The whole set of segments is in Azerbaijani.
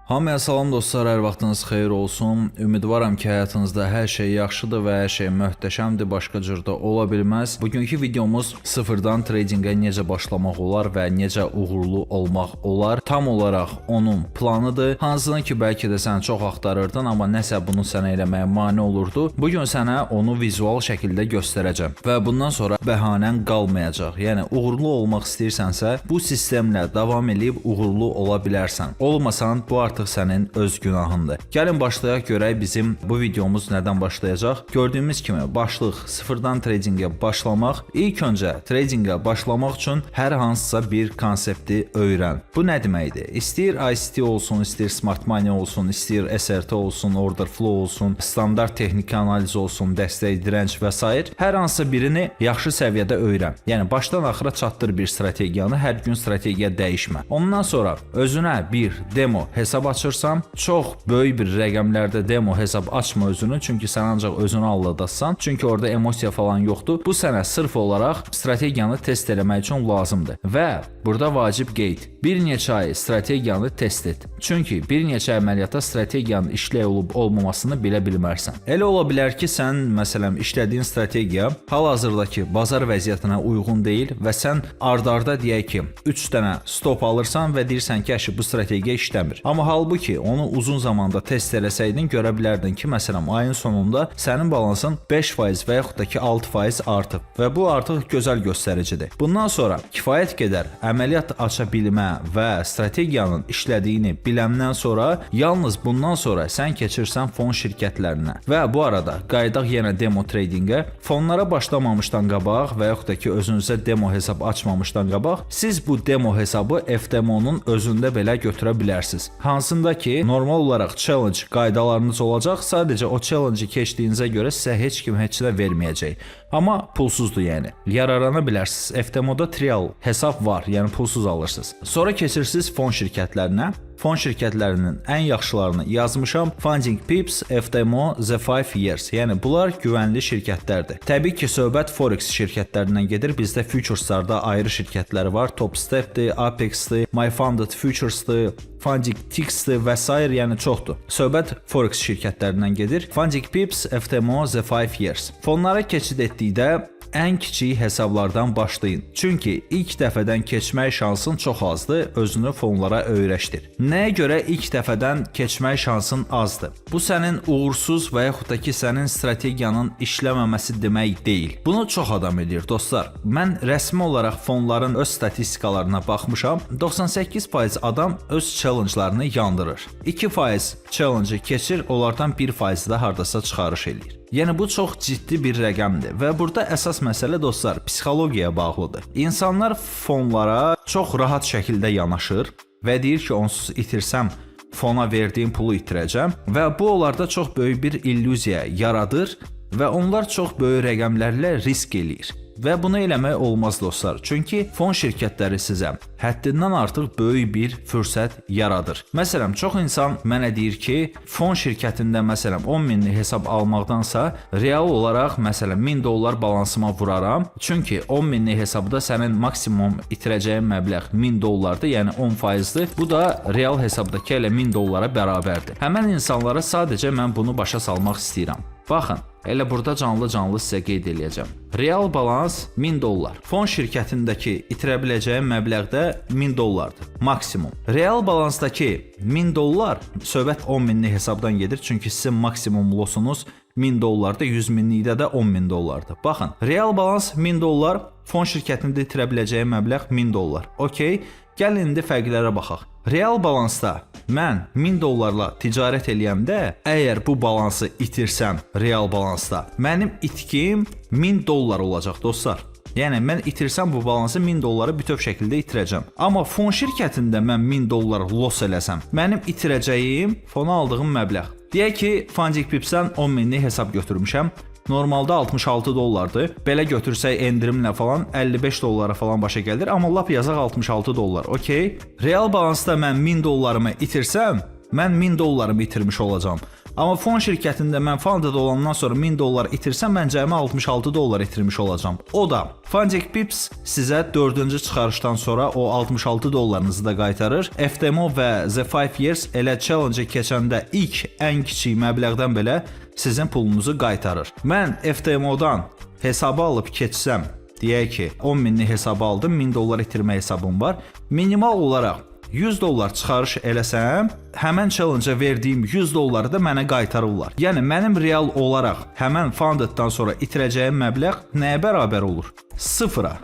Hamıya salam dostlar, hər vaxtınız xeyir olsun. Ümidvaram ki, həyatınızda hər şey yaxşıdır və hər şey möhtəşəmdir, başqa cür də ola bilməz. Bugünkü videomuz sıfırdan tradingə necə başlamaq olar və necə uğurlu olmaq olar. Tam olaraq onun planıdır. Hansını ki, bəlkə də sən çox axtarırdın, amma nəsə bunu sənə eləməyə mane olurdu. Bugün sənə onu vizual şəkildə göstərəcəm və bundan sonra bəhanən qalmayacaq. Yəni, uğurlu olmaq istəyirsənsə, bu sistemlə davam edib uğurlu ola bilərsən. Olmasan, bu artıq sənin öz günahındır. Gəlin başlayaq, görək bizim bu videomuz nədən başlayacaq. Gördüyümüz kimi başlıq sıfırdan tradingə başlamaq. İlk öncə tradingə başlamaq üçün hər hansısa bir konsepti öyrən. Bu nə deməkdir? İstəyir ICT olsun, istəyir Smart Money olsun, istəyir SRT olsun, Order Flow olsun, standart texniki analiz olsun, dəstək, direnç və s. Hər hansısa birini yaxşı səviyyədə öyrən. Yəni başdan axıra çatdır bir strategiyanı, hər gün strategiya dəyişmə. Ondan sonra özünə bir demo hesab açırsan, çox böyük bir rəqəmlərdə demo hesab açma özünü, çünki sən ancaq özünü aldadasan, çünki orada emosiya falan yoxdur. Bu sənə sırf olaraq strategiyanı test eləmək üçün lazımdır. Və burada vacib qeyd, bir neçə ay strategiyanı test et. Çünki bir neçə əməliyyata strategiyanın işləyə olub olmamasını bilə bilmərsən. Elə ola bilər ki, sən məsələn işlədiyin strategiya hal-hazırdakı bazar vəziyyətinə uyğun deyil və sən ard-arda deyək ki, 3 dənə stop alırsan və deyirsən ki, bu strategiya işləmir. Amma halbuki onu uzun zamanda test eləsəydin, görə bilərdin ki, məsələn, ayın sonunda sənin balansın 5% və yaxud da ki 6% artıb və bu artıq gözəl göstəricidir. Bundan sonra kifayət qədər əməliyyat aça bilmə və strategiyanın işlədiyini biləndən sonra, yalnız bundan sonra sən keçirsən fon şirkətlərinə. Və bu arada qayıdaq yenə demo tradingə. Fonlara başlamamışdan qabaq və yaxud da ki özünüzə demo hesab açmamışdan qabaq, siz bu demo hesabı FTMO-nun özündə belə götürə bilərsiniz. Hansında ki, normal olaraq challenge qaydalarınız olacaq. Sadəcə o challenge-i keçdiyinizə görə sizə heç kim heç nə verməyəcək. Amma pulsuzdur yəni. Yararana bilərsiniz. FTMO-da trial hesab var, yəni pulsuz alırsınız. Sonra keçirsiniz fon şirkətlərinə. Fon şirkətlərinin ən yaxşılarını yazmışam. Funding Pips, FTMO, The 5 Years. Yəni bunlar güvənli şirkətlərdir. Təbii ki, söhbət Forex şirkətlərindən gedir. Bizdə futureslarda ayrı şirkətləri var. Top Step'dir, Apex'dir, My Funded Futures'dir, Funding Tix'dir və s. yəni çoxdur. Söhbət Forex şirkətlərindən gedir. Funding Pips, FTMO, The 5 Years. Fonlara keçid etdikdə ən kiçik hesablardan başlayın. Çünki ilk dəfədən keçmək şansın çox azdır, özünü fonlara öyrəşdir. Nəyə görə ilk dəfədən keçmək şansın azdır? Bu sənin uğursuz və yaxud da ki sənin strategiyanın işləməməsi demək deyil. Bunu çox adam edir dostlar. Mən rəsmi olaraq fonların öz statistikalarına baxmışam. 98% adam öz challenge'larını yandırır. 2% challenge-ı keçir, onlardan 1% də hardasa çıxarış eləyir. Yəni bu çox ciddi bir rəqəmdir və burada əsas məsələ dostlar psixologiyaya bağlıdır. İnsanlar fonlara çox rahat şəkildə yanaşır və deyir ki, onsuz itirsəm fona verdiyim pulu itirəcəm və bu onlarda çox böyük bir illüziya yaradır və onlar çox böyük rəqəmlərlə risk eləyir. Və bunu eləmək olmaz dostlar. Çünki fon şirkətləri sizə həddindən artıq böyük bir fürsət yaradır. Məsələn, çox insan mənə deyir ki, fon şirkətində məsələn 10 minlik hesab almaqdansa real olaraq məsələn 1000 dollar balansıma vuraram. Çünki 10 minlik hesabda sənin maksimum itirəcəyin məbləğ 1000 dollardır, yəni 10%-dir. Bu da real hesabdakı elə 1000 dollara bərabərdir. Həmən insanlara sadəcə mən bunu başa salmaq istəyirəm. Baxın, elə burada canlı-canlı sizə qeyd eləyəcəm. Real balans 1000 dollar. Fon şirkətindəki itirə biləcəyin məbləğdə 1000 dollardır, maksimum. Real balansdakı 1000 dollar, söhbət 10 minlik hesabdan gedir, çünki sizin maksimum losunuz 1000 dollardır, 100 minlikdə də 10.000 dollardır. Baxın, real balans 1000 dollar, fon şirkətində itirə biləcəyi məbləğ 1000 dollar. Okey, gəlin indi fərqlərə baxaq. Real balansda mən 1000 dollarla ticarət eləyəndə, əgər bu balansı itirsəm real balansda, mənim itkim 1000 dollar olacaq dostlar. Yəni mən itirsəm bu balansı 1000 dolları bütöv şəkildə itirəcəm. Amma fon şirkətində mən 1000 dollar los eləsəm, mənim itirəcəyim fona aldığım məbləğ. Deyək ki, Funding Pips'dən 10 minlik hesab götürmüşəm. Normalda 66 dollardır. Belə götürsək endirimlə falan 55 dollara falan başa gəlir. Amma lap yazaq 66 dollar. Okey. Real balansda mən 1000 dollarımı itirsəm, mən 1000 dollarımı itirmiş olacağam. Amma fon şirkətində mən Funded olandan sonra 1000 dollar itirsəm, mən cəmi 66 dollar itirmiş olacağam. O da Funded Pips sizə 4-cü çıxarışdan sonra o 66 dollarınızı da qaytarır. FTMO və The 5 Years elə challenge keçəndə ilk ən kiçik məbləğdən belə sizin pulunuzu qaytarır. Mən FTMO-dan hesabı alıb keçsəm, deyək ki, 10 minlik hesabı aldım, 1000 dollar itirmə hesabım var. Minimal olaraq 100 dollar çıxarış eləsəm, həmən challenge-a verdiyim 100 dolları da mənə qaytarırlar. Yəni mənim real olaraq həmən Funded-dan sonra itirəcəyim məbləğ nəyə bərabər olur? Sıfıra.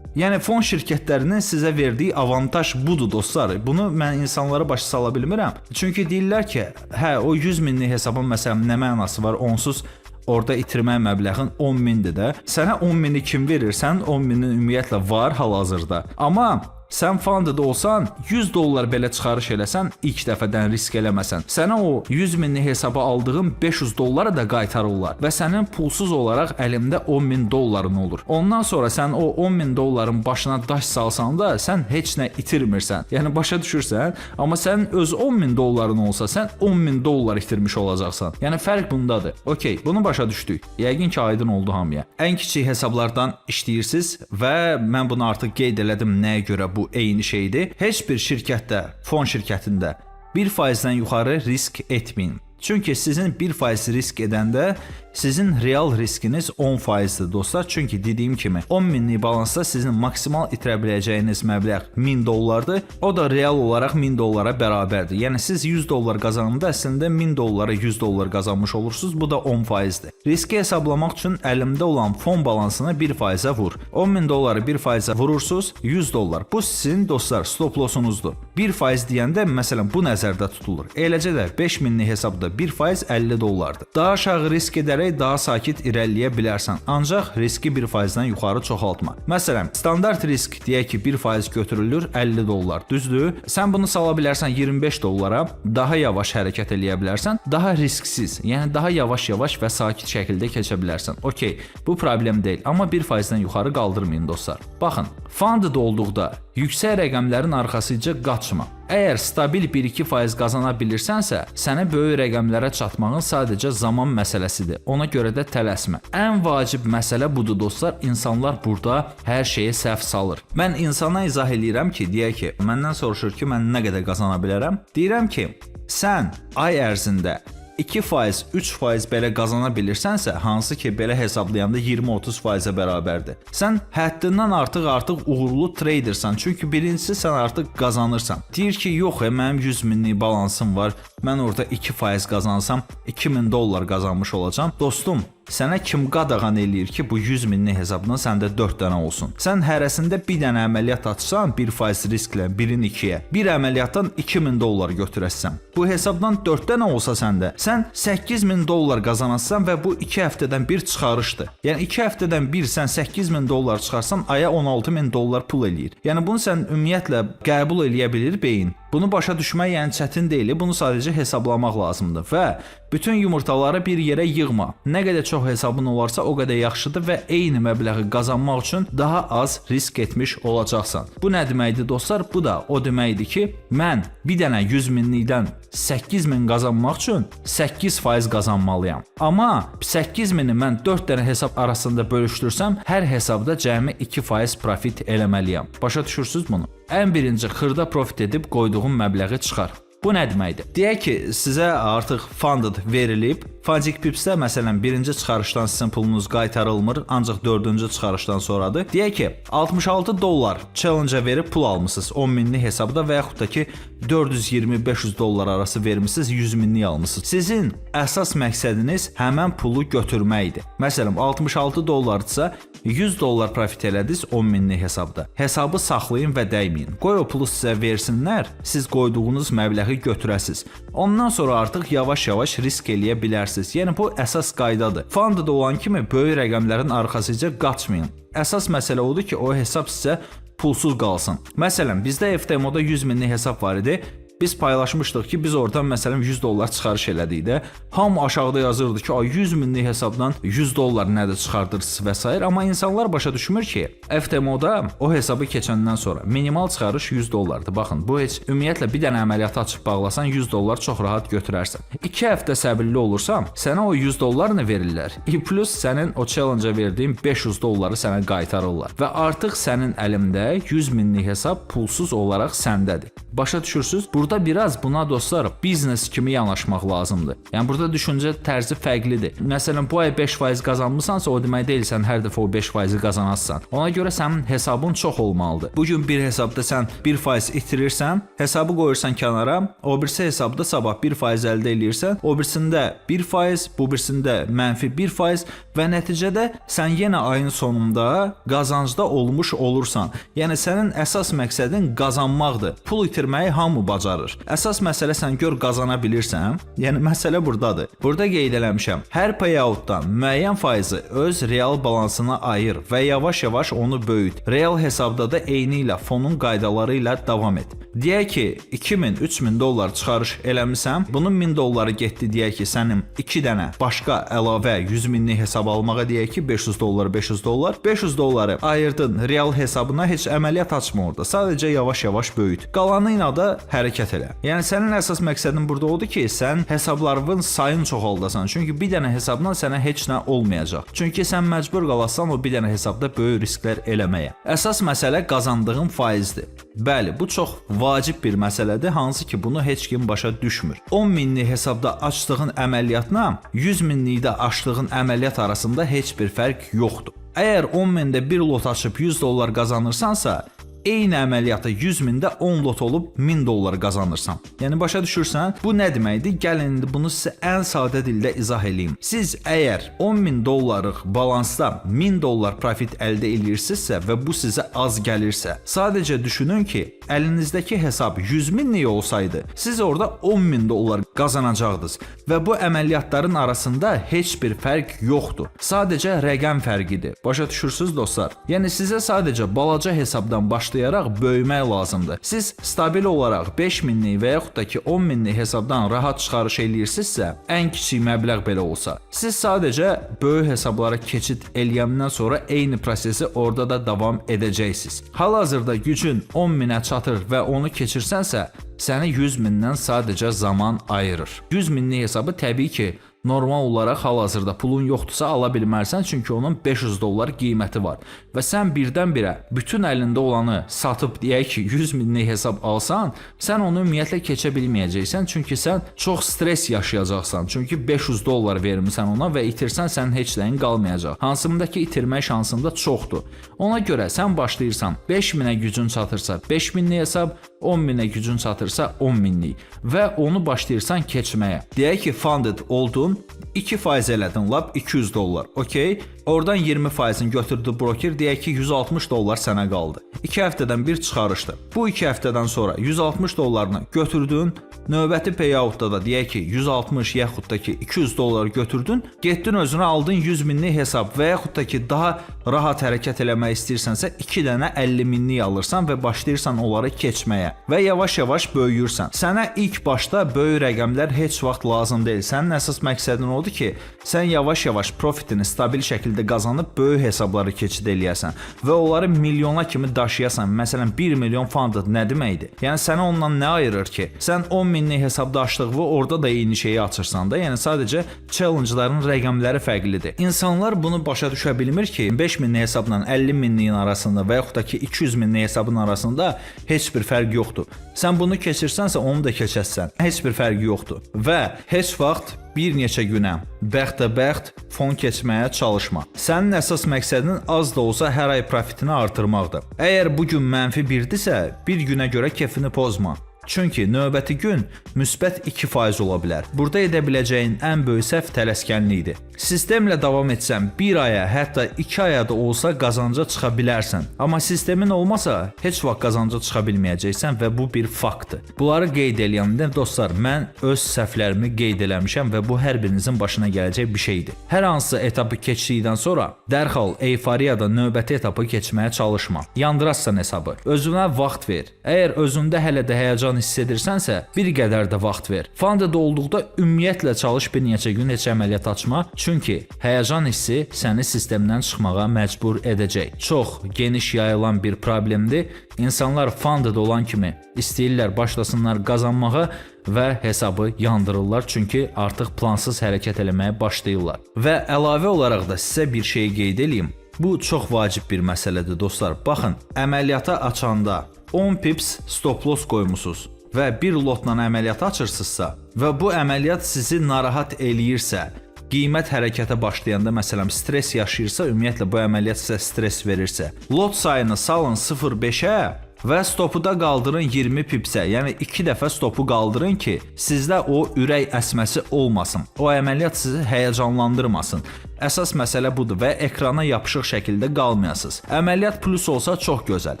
Yəni fon şirkətlərinin sizə verdiyi avantaj budur dostlar. Bunu mən insanlara başa sala bilmirəm. Çünki deyirlər ki, hə o 100 minlik hesabın məsələn nə mənası var? Onsuz orada itirmə məbləğin 10 mindir də. Sənə 10 mini kim verir? Sənin 10 minin ümumiyyətlə var hal-hazırda. Amma sən Funded olsan, 100 dollar belə çıxarış eləsən, ilk dəfədən risk eləməsən, sənə o 100 minlik hesaba aldığın 500 dolları da qaytarırlar və sənin pulsuz olaraq əlində 10 min dolların olur. Ondan sonra sən o 10 min dolların başına daş salsan da, sən heç nə itirmirsən. Yəni başa düşürsən, amma sənin öz 10 min dolların olsa, sən 10 min dollar itirmiş olacaqsan. Yəni fərq bundadır. Okey, bunu başa düşdük. Yəqin ki, aydın oldu hamıya. Ən kiçik hesablardan işləyirsiniz və mən bunu artıq qeyd elədim nəyə görə bu eyni şeydir. Heç bir şirkətdə, fon şirkətində 1%-dən yuxarı risk etməyin. Çünki sizin 1% risk edəndə sizin real riskiniz 10%dir dostlar. Çünki dediyim kimi 10 minlik balansda sizin maksimal itirə biləcəyiniz məbləğ 1000 dollardır. O da real olaraq 1000 dollara bərabərdir. Yəni siz 100 dollar qazananda əslində 1000 dollara 100 dollar qazanmış olursunuz. Bu da 10%dir. Riski hesablamaq üçün əlimdə olan fon balansını 1%-ə vur. 10 min dolları 1%-ə vurursunuz, 100 dollar. Bu sizin dostlar stop lossunuzdur. 1% deyəndə məsələn bu nəzərdə tutulur. Eləcə də 5 minlik hesabda 1% 50 dollardır. Daha aşağı risk edərək daha sakit irəliləyə bilərsən. Ancaq riski 1%-dən yuxarı çoxaltma. Məsələn, standart risk deyək ki 1% götürülür 50 dollar. Düzdür? Sən bunu sala bilərsən 25 dollara, daha yavaş hərəkət eləyə bilərsən, daha risksiz, yəni daha yavaş-yavaş və sakit şəkildə keçə bilərsən. Okey, bu problem deyil, amma 1%-dən yuxarı qaldırmayın dostlar. Baxın, Funded olduqda yüksək rəqəmlərin arxasıca qaçma. Əgər stabil 1-2% qazana bilirsənsə, sənə böyük rəqəmlərə çatmağın sadəcə zaman məsələsidir. Ona görə də tələsmə. Ən vacib məsələ budur dostlar. İnsanlar burada hər şeyi səhv salır. Mən insana izah eləyirəm ki, deyək ki, məndən soruşur ki, mən nə qədər qazana bilərəm? Deyirəm ki, sən ay ərzində 2%, 3% belə qazana bilirsənsə, hansı ki belə hesablayanda 20-30%-ə bərabərdir. Sən həddindən artıq uğurlu tradersən. Çünki birincisi sən artıq qazanırsan. Deyir ki, yox, mənim 100 minlik balansım var. Mən orada 2% qazansam 2000 dollar qazanmış olacam. Dostum, sənə kim qadağan eləyir ki, bu 100 minlik hesabına səndə 4 dənə olsun? Sən hərəsində bir dənə əməliyyat açsan, 1% risklə, birin 2-yə, bir əməliyyatdan 2000 dollar götürəsən. Bu hesabdan 4 dənə olsa səndə, sən 8000 dollar qazanasan və bu 2 həftədən bir çıxarışdır. Yəni 2 həftədən bir sən 8000 dollar çıxarsan, aya 16000 dollar pul eləyir. Yəni bunu sən ümumiyyətlə qəbul eləyə bilir beyin. Bunu başa düşmək yəni çətin deyil, bunu sadəcə hesablamaq lazımdır və bütün yumurtaları bir yerə yığma. Nə qədər çox hesabın olarsa o qədər yaxşıdır və eyni məbləği qazanmaq üçün daha az risk etmiş olacaqsan. Bu nə deməkdir dostlar? Bu da o deməkdir ki, mən bir dənə 100 minlikdən 8000 qazanmaq üçün 8% qazanmalıyam. Amma 8000-i mən 4 dənə hesab arasında bölüşdürsəm, hər hesabda cəmi 2% profit eləməliyəm. Başa düşürsünüz bunu? Ən birinci xırda profit edib qoyduğum məbləği çıxar. Bu nə deməkdir? Deyək ki, sizə artıq Funded verilib. Funded Pips'də məsələn birinci çıxarışdan sizin pulunuz qaytarılmır, ancaq 4-cü çıxarışdan sonradır. Deyək ki, 66 dollar challenge-a verib pul almısınız 10 minlik hesabda və yaxud da ki 420-500 dollar arası vermisiniz, 100 minlik almısınız. Sizin əsas məqsədiniz həmən pulu götürməkdir. Məsələn, 66 dollardırsa 100 dollar profit elədiniz 10 minlik hesabda. Hesabı saxlayın və dəyməyin. Qoy o pulu sizə versinlər, siz qoyduğunuz məbləği götürəsiz. Ondan sonra artıq yavaş-yavaş risk eləyə bilərsiniz. Yəni bu əsas qaydadır. Funded olan kimi böyük rəqəmlərin arxasıca qaçmayın. Əsas məsələ odur ki, o hesab sizə pulsuz qalsın. Məsələn, bizdə FTMO-da 100 minlik hesab var idi. biz paylaşmışdıq ki, biz oradan məsələn 100 dollar çıxarış elədik də. Hamı aşağıda yazırdı ki, ay 100 minlik hesabdan 100 dollar nədir çıxardırırsınız və s. Amma insanlar başa düşmür ki, FTMO-da o hesabı keçəndən sonra minimal çıxarış 100 dollardır. Baxın, bu heç ümumiyyətlə bir dənə əməliyyatı açıb bağlasan 100 dollar çox rahat götürərsən. 2 həftə səbirli olursan, sənə o 100 dollarını verirlər. Plus sənin o challenge-a verdiyin 500 dolları sənə qaytarırlar və artıq sənin əlində 100 minlik hesab pulsuz olaraq səndədir. Başa düşürsüz? Burada biraz buna dostlar biznes kimi yanaşmaq lazımdır. Yəni burada düşüncə tərzi fərqlidir. Məsələn, bu ay 5% qazanmısansa, o demək deyil sən hər dəfə o 5%-i qazanassan. Ona görə sənin hesabın çox olmalıdır. Bu gün bir hesabda sən 1% itirirsən, hesabı qoyursan kənara, o birisi hesabda sabah 1% əldə eləyirsən, o birisində 1%, bu birisində mənfi 1% və nəticədə sən yenə ayın sonunda qazancda olmuş olursan. Yəni sənin əsas məqsədin qazanmaqdır. Pul itirməyi hamı bacarır. Əsas məsələ sən gör qazana bilirsən. Yəni məsələ burdadır. Burada qeyd eləmişəm. Hər payoutdan müəyyən faizi öz real balansına ayır və yavaş-yavaş onu böyüt. Real hesabda da eyni ilə fonun qaydaları ilə davam et. Deyək ki, 2000-3000 dollar çıxarış eləmisən, bunun 1000 dolları getdi deyək ki, sənin 2 dənə başqa əlavə 100 minlik hesab almağa deyək ki, 500 dollar, 500 dollar. 500 dolları ayırdın real hesabına, heç əməliyyat açma orada. Sadəcə yavaş-yavaş böyüt. Qalanı ilə də hərəkət elə. Yəni sənin əsas məqsədin burada odur ki, sən hesablarının sayını çoxaldasan. Çünki bir dənə hesabdan sənə heç nə olmayacaq. Çünki sən məcbur qalasan o bir dənə hesabda böyük risklər eləməyə. Əsas məsələ qazandığın faizdir. Bəli, bu çox vacib bir məsələdir, hansı ki bunu heç kim başa düşmür. 10 minlik hesabda açdığın əməliyyatla 100 minlikdə açdığın əməliyyat arasında heç bir fərq yoxdur. Əgər 10 mində bir lot açıb 100 dollar qazanırsansa, eyni əməliyyatı 100 mində 10 lot olub 1000 dollar qazanırsan. Yəni başa düşürsən? Bu nə deməkdir? Gəlin indi bunu sizə ən sadə dildə izah edeyim. Siz əgər 10.000 dollarlıq balansda 1000 dollar profit əldə edirsinizsə və bu sizə az gəlirsə, sadəcə düşünün ki, əlinizdəki hesab 100.000-lik olsaydı, siz orada 10.000 dollar qazanacaqdınız və bu əməliyyatların arasında heç bir fərq yoxdur. Sadəcə rəqəm fərqidir. Başa düşürsüz dostlar? Yəni sizə sadəcə balaca hesabdan başlayaraq böyümək lazımdır. Siz stabil olaraq 5000-lik və yaxud da ki 10.000-lik hesabdan rahat çıxarış eləyirsinizsə, ən kiçik məbləğ belə olsa, siz sadəcə böyük hesablara keçid eləyəndən sonra eyni prosesi orada da davam edəcəksiniz. Hal-hazırda gücün 10.000-ə çatır və onu keçirsənsə, səni 100.000-dən sadəcə zaman ayırır. 100.000-lik hesabı təbii ki, normal olaraq hal-hazırda pulun yoxdursa ala bilmərsən, çünki onun 500 dollar qiyməti var. Və sən birdən-birə bütün əlində olanı satıb deyək ki 100 minlik hesab alsan, sən onu ümumiyyətlə keçə bilməyəcəksən, çünki sən çox stres yaşayacaqsan. Çünki 500 dollar vermisən ona və itirsən sənin heç nəyin qalmayacaq. Hansındakı itirmək şansın da çoxdur. Ona görə sən başlayırsan 5000-ə gücün çatırsa 5000-lik hesab, 10.000-ə gücün çatırsa 10.000-lik və onu başlayırsan keçməyə. Deyək ki funded oldun, 2% elədin lap 200 dollar. Okey? Oradan 20%-ini götürdü broker, deyək ki 160 dollar sənə qaldı. 2 həftədən bir çıxarışdı. Bu 2 həftədən sonra 160 dollarını götürdün, növbəti payoutda da deyək ki 160 yaxud da ki 200 dollar götürdün, getdin özünə aldın 100 minlik hesab və yaxud da ki daha rahat hərəkət eləmək istəyirsənsə 2 dənə 50 minlik alırsan və başlayırsan onları keçməyə və yavaş-yavaş böyüyürsən. Sənə ilk başda böyük rəqəmlər heç vaxt lazım deyil. Sənin əsas məqsədin odur ki, sən yavaş-yavaş profitini stabil şəkildə qazanıb böyük hesabları keçid eləyəsən və onları milyona kimi daşıyasan. Məsələn, 1 milyon funded nə deməkdir? Yəni səni ondan nə ayırır ki? Sən 10 minlik hesabda açdığını orada da eyni şeyi açırsan da. Yəni sadəcə challenge-ların rəqəmləri fərqlidir. İnsanlar bunu başa düşə bilmir ki, 5 minlik hesabla 50 minliyin arasında və yaxud da ki 200 minlik hesabın arasında heç bir fərq yoxdur. Sən bunu keçirsənsə onu da keçəsən. Heç bir fərqi yoxdur. Və heç vaxt bir neçə günə bəxtə-bəxt fon keçməyə çalışma. Sənin əsas məqsədin az da olsa hər ay profitini artırmaqdır. Əgər bu gün mənfi 1-dirsə, bir günə görə kefini pozma. Çünki növbəti gün müsbət 2% ola bilər. Burada edə biləcəyin ən böyük səhv tələskənlikdir. Sistemlə davam etsən 1 aya, hətta 2 aya da olsa qazanca çıxa bilərsən. Amma sistemin olmasa heç vaxt qazanca çıxa bilməyəcəksən və bu bir faktdır. Bunları qeyd eləyəndə dostlar, mən öz səhvlərimi qeyd eləmişəm və bu hər birinizin başına gələcək bir şeydir. Hər hansı etapı keçdikdən sonra dərhal eyfariyada növbəti etapı keçməyə çalışma. Yandırarsan hesabı. Özünə vaxt ver. Əgər özündə hələ də həyəcan hiss edirsənsə, bir qədər də vaxt ver. Funded olduqda ümumiyyətlə çalış bir neçə gün heç əməliyyat açma, çünki həyəcan hissi səni sistemdən çıxmağa məcbur edəcək. Çox geniş yayılan bir problemdir. İnsanlar funded olan kimi istəyirlər başlasınlar qazanmağa və hesabı yandırırlar, çünki artıq plansız hərəkət eləməyə başlayırlar. Və əlavə olaraq da sizə bir şey qeyd edeyim. Bu çox vacib bir məsələdir dostlar. Baxın, əməliyyata açanda 10 pips stop loss qoymusunuz və bir lotla əməliyyat açırsınızsa və bu əməliyyat sizi narahat eləyirsə, qiymət hərəkətə başlayanda məsələn stres yaşayırsa, ümumiyyətlə bu əməliyyat sizə stres verirsə, lot sayını salın 0.5-ə və stopu da qaldırın 20 pipsə, yəni 2 dəfə stopu qaldırın ki, sizdə o ürək əsməsi olmasın. O əməliyyat sizi həyəcanlandırmasın. Əsas məsələ budur və ekrana yapışıq şəkildə qalmayasınız. Əməliyyat plus olsa çox gözəl.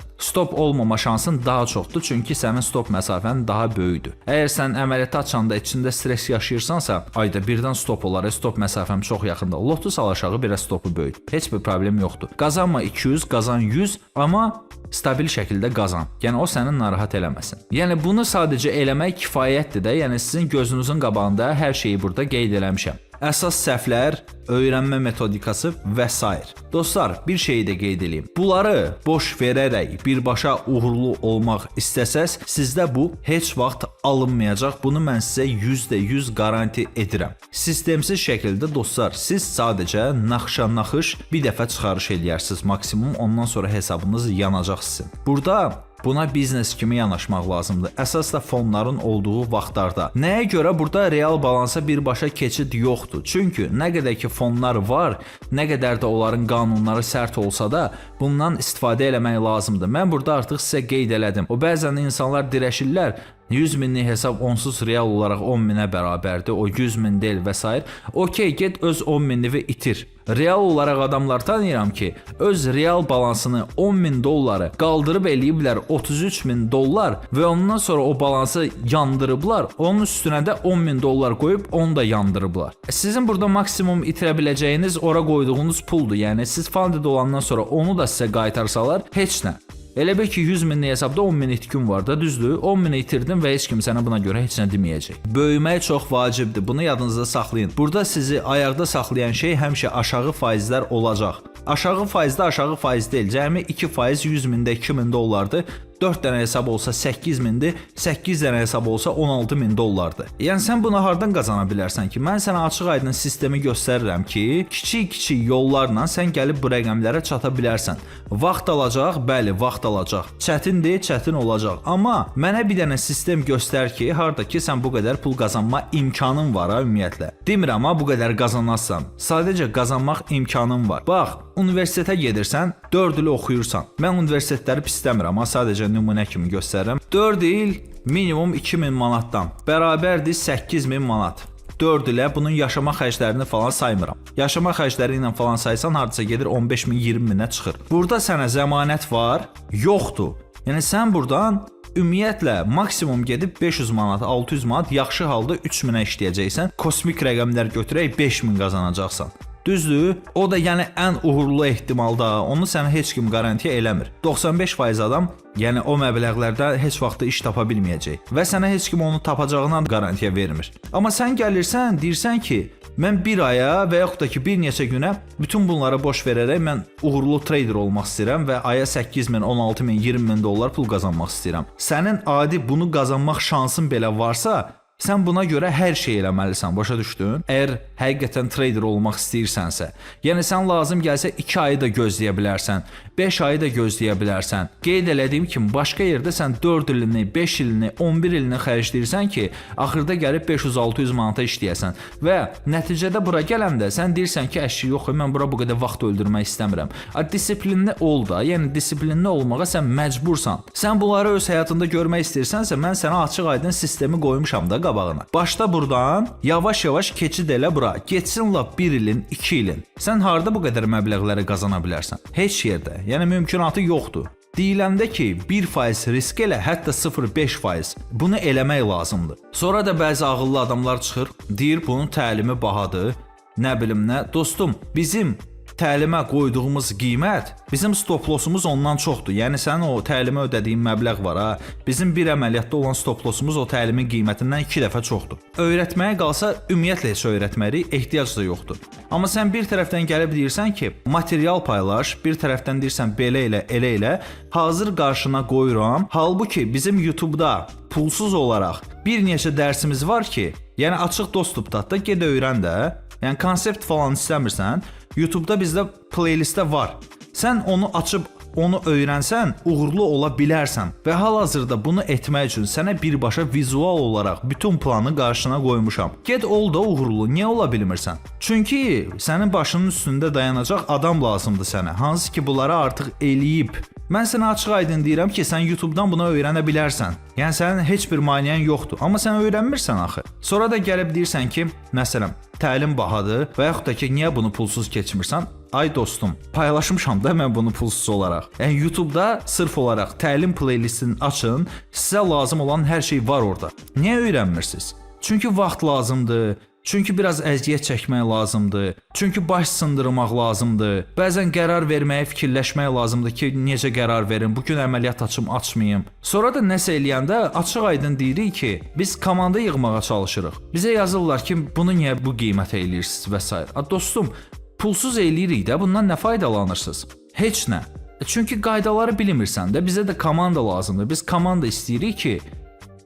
Stop olmama şansın daha çoxdur, çünki sənin stop məsafən daha böyükdür. Əgər sən əməliyyatı açanda içində stres yaşayırsansa, ayda birdən stop olar, stop məsafəm çox yaxında. Lotu sal aşağı, biraz stopu böyüt. Heç bir problem yoxdur. Qazanma 200, qazan 100, amma stabil şəkildə qazan. Yəni o səni narahat eləməsin. Yəni bunu sadəcə eləmək kifayətdir də. Yəni sizin gözünüzün qabağında hər şeyi burada qeyd eləmişəm. Əsas səhvlər, öyrənmə metodikası və s. Dostlar, bir şeyi də qeyd edeyim. Bunları boş verərək birbaşa uğurlu olmaq istəsəz, sizdə bu heç vaxt alınmayacaq. Bunu mən sizə %100 garanti edirəm. Sistemsiz şəkildə dostlar, siz sadəcə naxışa-naxış bir dəfə çıxarış eləyərsiniz maksimum, ondan sonra hesabınız yanacaq sizin. Burada buna biznes kimi yanaşmaq lazımdır. Əsas da fonların olduğu vaxtlarda. Nəyə görə burada real balansa birbaşa keçid yoxdur? Çünki nə qədər ki fonlar var, nə qədər də onların qanunları sərt olsa da, bundan istifadə eləmək lazımdır. Mən burada artıq sizə qeyd elədim. O bəzən insanlar dirəşirlər, 100 minlik hesab onsuz real olaraq 10 minə bərabərdir, o 100 min deyil və s. Okey, get öz 10 minini itir. Real olaraq adamlar tanıyıram ki, öz real balansını 10 min dolları qaldırıb eləyiblər 33 min dollar və ondan sonra o balansı yandırıblar, onun üstünə də 10 min dollar qoyub onu da yandırıblar. Sizin burada maksimum itirə biləcəyiniz ora qoyduğunuz puldur, yəni siz funded olandan sonra onu da sizə qaytarsalar heç nə. Elə bil ki 100 minlik hesabda 10 min itkin var da, düzdür? 10 mini itirdin və heç kim sənə buna görə heç nə deməyəcək. Böyümək çox vacibdir. Bunu yadınızda saxlayın. Burada sizi ayaqda saxlayan şey həmişə aşağı faizlər olacaq. Aşağı faizdə aşağı faiz deyil. Cəmi 2% 100 mində 2000 dollardır. 4 dənə hesab olsa 8 mindir, 8 dənə hesab olsa 16 min dollardır. Yəni sən bunu hardan qazana bilərsən ki? Mən sənə açıq aydın sistemi göstərirəm ki, kiçik-kiçik yollarla sən gəlib bu rəqəmlərə çata bilərsən. Vaxt alacaq, bəli, vaxt alacaq. Çətindir, çətin olacaq. Amma mənə bir dənə sistem göstər ki, harda ki sən bu qədər pul qazanma imkanın var ha ümumiyyətlə. Demirəm ha bu qədər qazanarsan. Sadəcə qazanmaq imkanın var. Bax, universitetə gedirsən, 4 il oxuyursan. Mən universitetləri pisləmirəm, amma sadəcə nümunə kimi göstərirəm. 4 il minimum 2000 manatdan bərabərdir 8000 manat. 4 ilə bunun yaşama xərclərini falan saymıram. Yaşama xərcləri ilə falan saysan hardasa gedir 15 min 20 minə çıxır. Burada sənə zəmanət var, yoxdur. Yəni sən buradan ümumiyyətlə maksimum gedib 500 manat, 600 manat, yaxşı halda 3000-ə işləyəcəksən. Kosmik rəqəmlər götürək 5000 qazanacaqsan. Düzdür? O da yəni ən uğurlu ehtimalda, onu sənə heç kim qarantiya eləmir. 95% adam yəni o məbləğlərdə heç vaxt iş tapa bilməyəcək və sənə heç kim onu tapacağına garantiya vermir. Amma sən gəlirsən, deyirsən ki, mən bir aya və yaxud da ki bir neçə günə bütün bunları boş verərək mən uğurlu trader olmaq istəyirəm və aya 8000, 16000, 20000 dollar pul qazanmaq istəyirəm. Sənin adi bunu qazanmaq şansın belə varsa, sən buna görə hər şey eləməlisən, başa düşdün? Əgər həqiqətən trader olmaq istəyirsənsə, yəni sən lazım gəlsə 2 ayı da gözləyə bilərsən, 5 ayı da gözləyə bilərsən. Qeyd elədiyim kimi başqa yerdə sən 4 ilini, 5 ilini, 11 ilini xərcləyirsən ki, axırda gəlib 500-600 manata işləyəsən və nəticədə bura gələndə sən deyirsən ki, əşi yox, mən bura bu qədər vaxt öldürmək istəmirəm. Disiplinli ol da, yəni disiplinli olmağa sən məcbursan. Sən bunları öz həyatında görmək istəyirsənsə, mən sənə açıq aydın sistemi qoymuşam da qabağına. Başda buradan yavaş-yavaş keçid elə bura. Geçsin lap 1 ilin, 2 ilin. Sən harda bu qədər məbləğləri qazana bilərsən? Heç yerdə. Yəni mümkünatı yoxdur. Deyiləndə ki, 1% risk elə, hətta 0.5%. Bunu eləmək lazımdır. Sonra da bəzi ağıllı adamlar çıxır, deyir bunun təlimi bahadır. Nə bilim nə. Dostum, bizim təlimə qoyduğumuz qiymət, bizim stop lossumuz ondan çoxdur. Yəni sənin o təlimə ödədiyin məbləğ var ha. Bizim bir əməliyyatda olan stop lossumuz o təlimin qiymətindən 2 dəfə çoxdur. Öyrətməyə qalsa ümumiyyətlə heç öyrətmərik, ehtiyac da yoxdur. Amma sən bir tərəfdən gəlib deyirsən ki, material paylaş, bir tərəfdən deyirsən belə elə, elə elə, hazır qarşına qoyuram. Halbuki bizim YouTube-da pulsuz olaraq bir neçə dərsimiz var ki, yəni açıq dostlubda da ged öyrən də. Yəni konsept falan istəmirsən, YouTube-da bizdə playlistdə var. Sən onu açıb onu öyrənsən, uğurlu ola bilərsən. Və hal-hazırda bunu etmək üçün sənə birbaşa vizual olaraq bütün planı qarşına qoymuşam. Get ol da uğurlu, niyə ola bilmirsən? Çünki sənin başının üstündə dayanacaq adam lazımdır sənə. Hansı ki bunları artıq eləyib. Mən sənə açıq-aydın deyirəm ki, sən YouTube-dan bunu öyrənə bilərsən. Yəni sənin heç bir maneən yoxdur, amma sən öyrənmirsən axı. Sonra da gəlib deyirsən ki, məsələn, təlim bahadır və yaxud da ki, niyə bunu pulsuz keçmirsən? Ay dostum, paylaşmışam da mən bunu pulsuz olaraq. Yəni YouTube-da sırf olaraq təlim playlistini açın, sizə lazım olan hər şey var orada. Niyə öyrənmirsiniz? Çünki vaxt lazımdır. Çünki biraz əziyyət çəkmək lazımdır. Çünki baş sındırmaq lazımdır. Bəzən qərar verməyə fikirləşmək lazımdır ki, necə qərar verim, bu gün əməliyyat açım, açmayım. Sonra da nəsə eləyəndə açıq-aydın deyirik ki, biz komanda yığmağa çalışırıq. Bizə yazırlar ki, bunu niyə bu qiymətə eləyirsiniz və s. Dostum, pulsuz eləyirik də, bundan nə faydalanırsınız? Heç nə. Çünki qaydaları bilmirsən də, bizə də komanda lazımdır. Biz komanda istəyirik ki,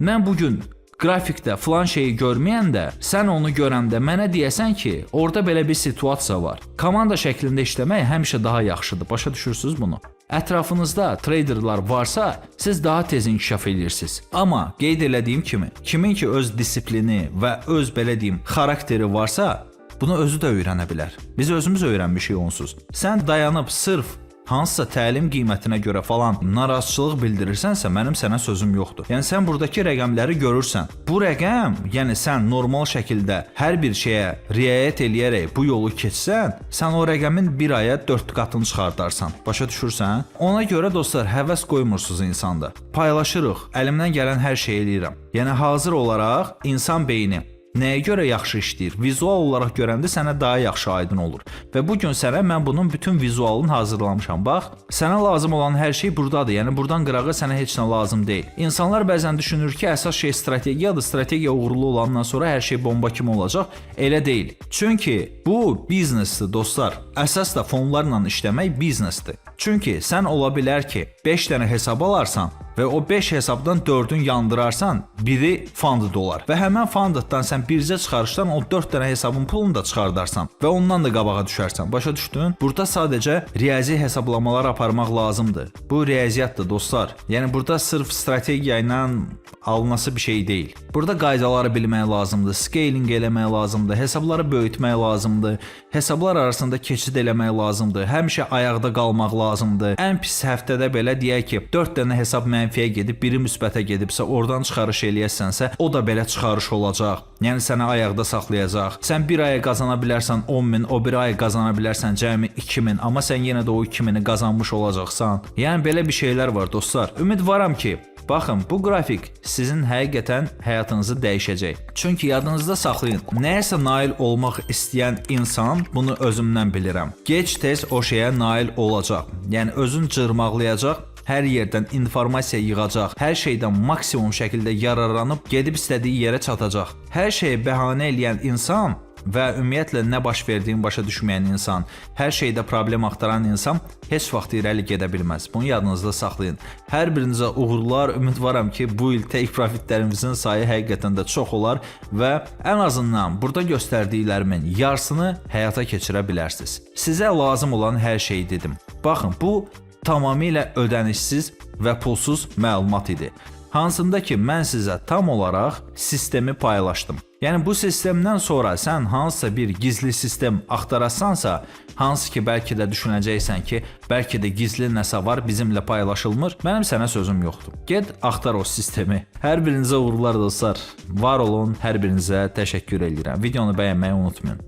mən bugün qrafikdə filan şeyi görməyəndə, sən onu görəndə mənə deyəsən ki, orada belə bir situasiya var. Komanda şəklində işləmək həmişə daha yaxşıdır. Başa düşürsünüz bunu? Ətrafınızda traderlar varsa, siz daha tez inkişaf edirsiniz. Amma qeyd elədiyim kimi, kimin ki öz disiplini və öz belə deyim xarakteri varsa, bunu özü də öyrənə bilər. Biz özümüz öyrənmişik onsuz. Sən dayanıb sırf hansısa təlim qiymətinə görə falan narazıçılıq bildirirsənsə, mənim sənə sözüm yoxdur. Yəni sən buradakı rəqəmləri görürsən. Bu rəqəm, yəni sən normal şəkildə hər bir şeyə riayət eləyərək bu yolu keçsən, sən o rəqəmin bir aya 4 qatını çıxardarsan. Başa düşürsən? Ona görə dostlar, həvəs qoymursunuz insanda. Paylaşırıq, əlimdən gələn hər şeyi eləyirəm. Yəni hazır olaraq insan beyni nəyə görə yaxşı işləyir? Vizual olaraq görəndə sənə daha yaxşı aydın olur. Və bu gün sənə mən bunun bütün vizualını hazırlamışam. Bax, sənə lazım olan hər şey burdadır. Yəni buradan qırağa sənə heç nə lazım deyil. İnsanlar bəzən düşünür ki, əsas şey strategiyadır. Strategiya uğurlu olandan sonra hər şey bomba kimi olacaq. Elə deyil. Çünki bu biznesdir dostlar. Əsas da fonlarla işləmək biznesdir. Çünki sən ola bilər ki, 5 dənə hesab alarsan və o 5 hesabdan 4-ün yandırarsan, biri funded olar. Və həmən fundeddan sən bircə çıxarışdan o 4 dənə hesabın pulunu da çıxardarsan və ondan da qabağa düşərsən. Başa düşdün? Burada sadəcə riyazi hesablamalar aparmaq lazımdır. Bu riyaziyyatdır dostlar. Yəni burada sırf strategiya ilə alınası bir şey deyil. Burada qaydaları bilmək lazımdır, scaling eləmək lazımdır, hesabları böyütmək lazımdır, hesablar arasında keçid eləmək lazımdır, həmişə ayaqda qalmaq lazımdır. Ən pis həftədə belə deyək ki, 4 dənə hesab mənfiyə gedib, biri müsbətə gedibsə, oradan çıxarış eləyəsənsə, o da belə çıxarış olacaq. Yəni səni ayaqda saxlayacaq. Sən bir aya qazana bilərsən 10.000, o bir aya qazana bilərsən cəmi 2.000, amma sən yenə də o 2.000-i qazanmış olacaqsan. Yəni belə bir şeylər var dostlar. Ümidvaram ki, baxın, bu qrafik sizin həqiqətən həyatınızı dəyişəcək. Çünki yadınızda saxlayın, nəyəsə nail olmaq istəyən insan, bunu özümdən bilirəm, gec-tez o şeyə nail olacaq. Yəni özün cırmaqlayacaq, hər yerdən informasiya yığacaq, hər şeydən maksimum şəkildə yararlanıb gedib istədiyi yerə çatacaq. Hər şeyi bəhanə eləyən insan və ümumiyyətlə nə baş verdiyini başa düşməyən insan, hər şeydə problem axtaran insan heç vaxt irəli gedə bilməz. Bunu yadınızda saxlayın. Hər birinizə uğurlar, ümidvaram ki, bu il take profitlərimizin sayı həqiqətən də çox olar və ən azından burada göstərdiklərimin yarısını həyata keçirə bilərsiniz. Sizə lazım olan hər şeyi dedim. Baxın, bu tamamilə ödənişsiz və pulsuz məlumat idi. Hansında ki, mən sizə tam olaraq sistemi paylaşdım. Yəni bu sistemdən sonra sən hansısa bir gizli sistem axtarasansa, hansı ki bəlkə də düşünəcəksən ki, bəlkə də gizli nəsə var, bizimlə paylaşılmır, mənim sənə sözüm yoxdur. Get axtar o sistemi. Hər birinizə uğurlar dostlar. Var olun, hər birinizə təşəkkür edirəm. Videonu bəyənməyi unutmayın.